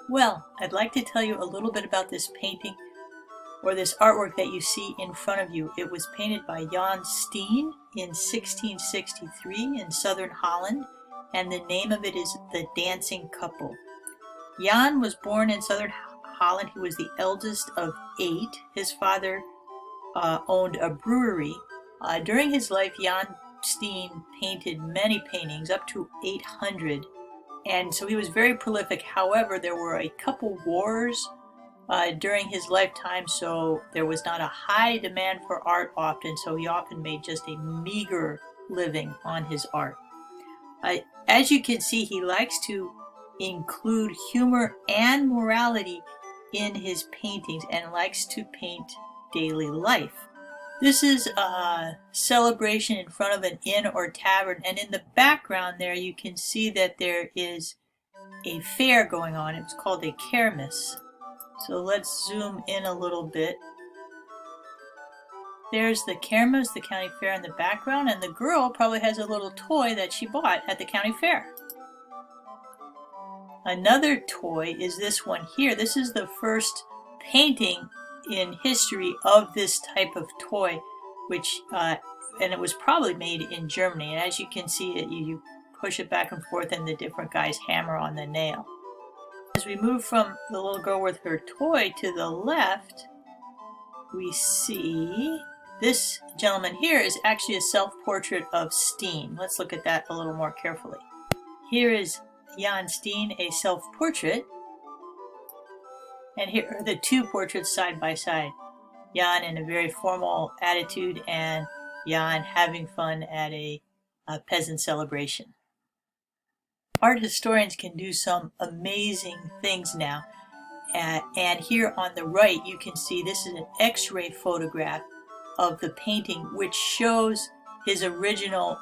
Well, I'd like to tell you a little bit about this painting or this artwork that you see in front of you. It was painted by Jan Steen in 1663 in southern Holland, and the name of it is The Dancing Couple. Jan was born in southern Holland. He was the eldest of 8. His father owned a brewery. During his life, Jan Steen painted many paintings, up to 800, and so he was very prolific. However, there were a couple wars during his lifetime, so there was not a high demand for art often, so he often made just a meager living on his art. As you can see, he likes to include humor and morality in his paintings and likes to paint daily life. This is a celebration in front of an inn or tavern, and in the background there you can see that there is a fair going on. It's called a kermis. So let's zoom in a little bit. There's the kermis, the county fair, in the background, and the girl probably has a little toy that she bought at the county fair. Another toy is this one here. This is the first painting in history of this type of toy, which and it was probably made in Germany. And as you can see, you push it back and forth, and the different guys hammer on the nail. As we move from the little girl with her toy to the left, we see this gentleman here is actually a self-portrait of Steen. Let's look at that a little more carefully. Here is Jan Steen, a self-portrait. And here are the two portraits side by side. Jan in a very formal attitude and Jan having fun at a peasant celebration. Art historians can do some amazing things now. And here on the right you can see this is an X-ray photograph of the painting, which shows his original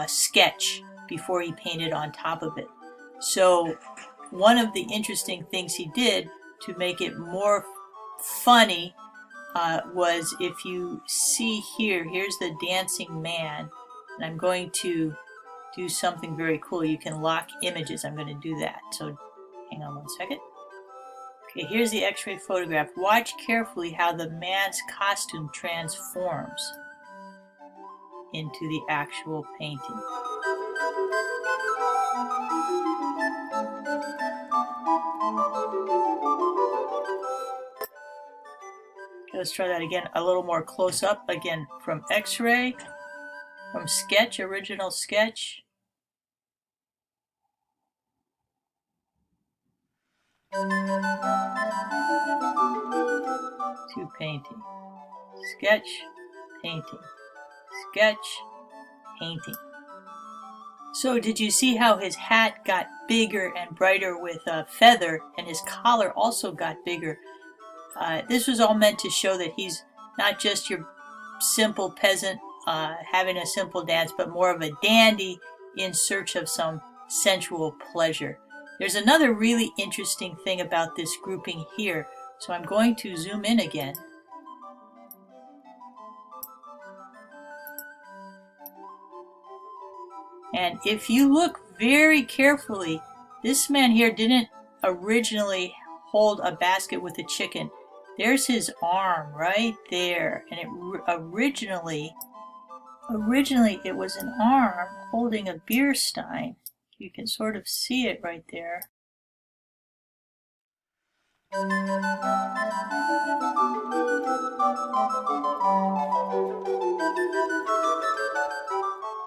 sketch before he painted on top of it. So one of the interesting things he did to make it more funny was, if you see here, here's the dancing man, and I'm going to do something very cool. You can lock images. I'm going to do that. So hang on one second. Okay, here's the X-ray photograph. Watch carefully how the man's costume transforms into the actual painting. Let's try that again, a little more close up. Again, from X-ray, from sketch, original sketch. To painting. Sketch, painting. Sketch, painting. So did you see how his hat got bigger and brighter with a feather, and his collar also got bigger? This was all meant to show that he's not just your simple peasant having a simple dance, but more of a dandy in search of some sensual pleasure. There's another really interesting thing about this grouping here, so I'm going to zoom in again. And if you look very carefully, this man here didn't originally hold a basket with a chicken. There's his arm right there, and originally it was an arm holding a beer stein. You can sort of see it right there.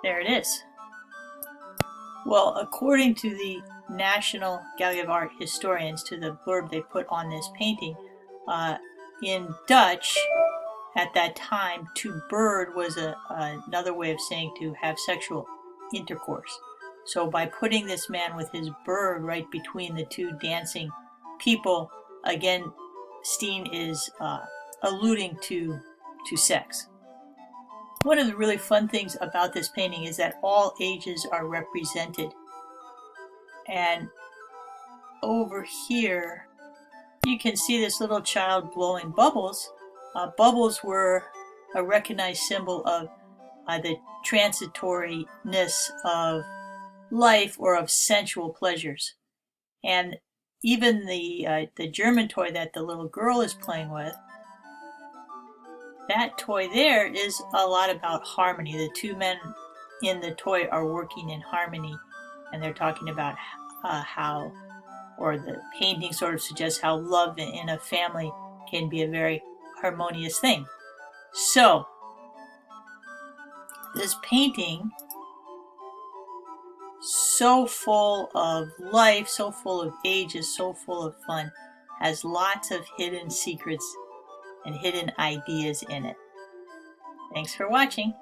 There it is. Well, according to the National Gallery of Art historians, to the blurb they put on this painting, in Dutch, at that time, to bird was another way of saying to have sexual intercourse. So by putting this man with his bird right between the two dancing people, again, Steen is alluding to sex. One of the really fun things about this painting is that all ages are represented. And over here, you can see this little child blowing bubbles. Bubbles were a recognized symbol of the transitoriness of life or of sensual pleasures. And even the German toy that the little girl is playing with, that toy there is a lot about harmony. The two men in the toy are working in harmony, and they're talking about how, or the painting sort of suggests how love in a family can be a very harmonious thing. So, this painting, so full of life, so full of ages, so full of fun, has lots of hidden secrets and hidden ideas in it. Thanks for watching.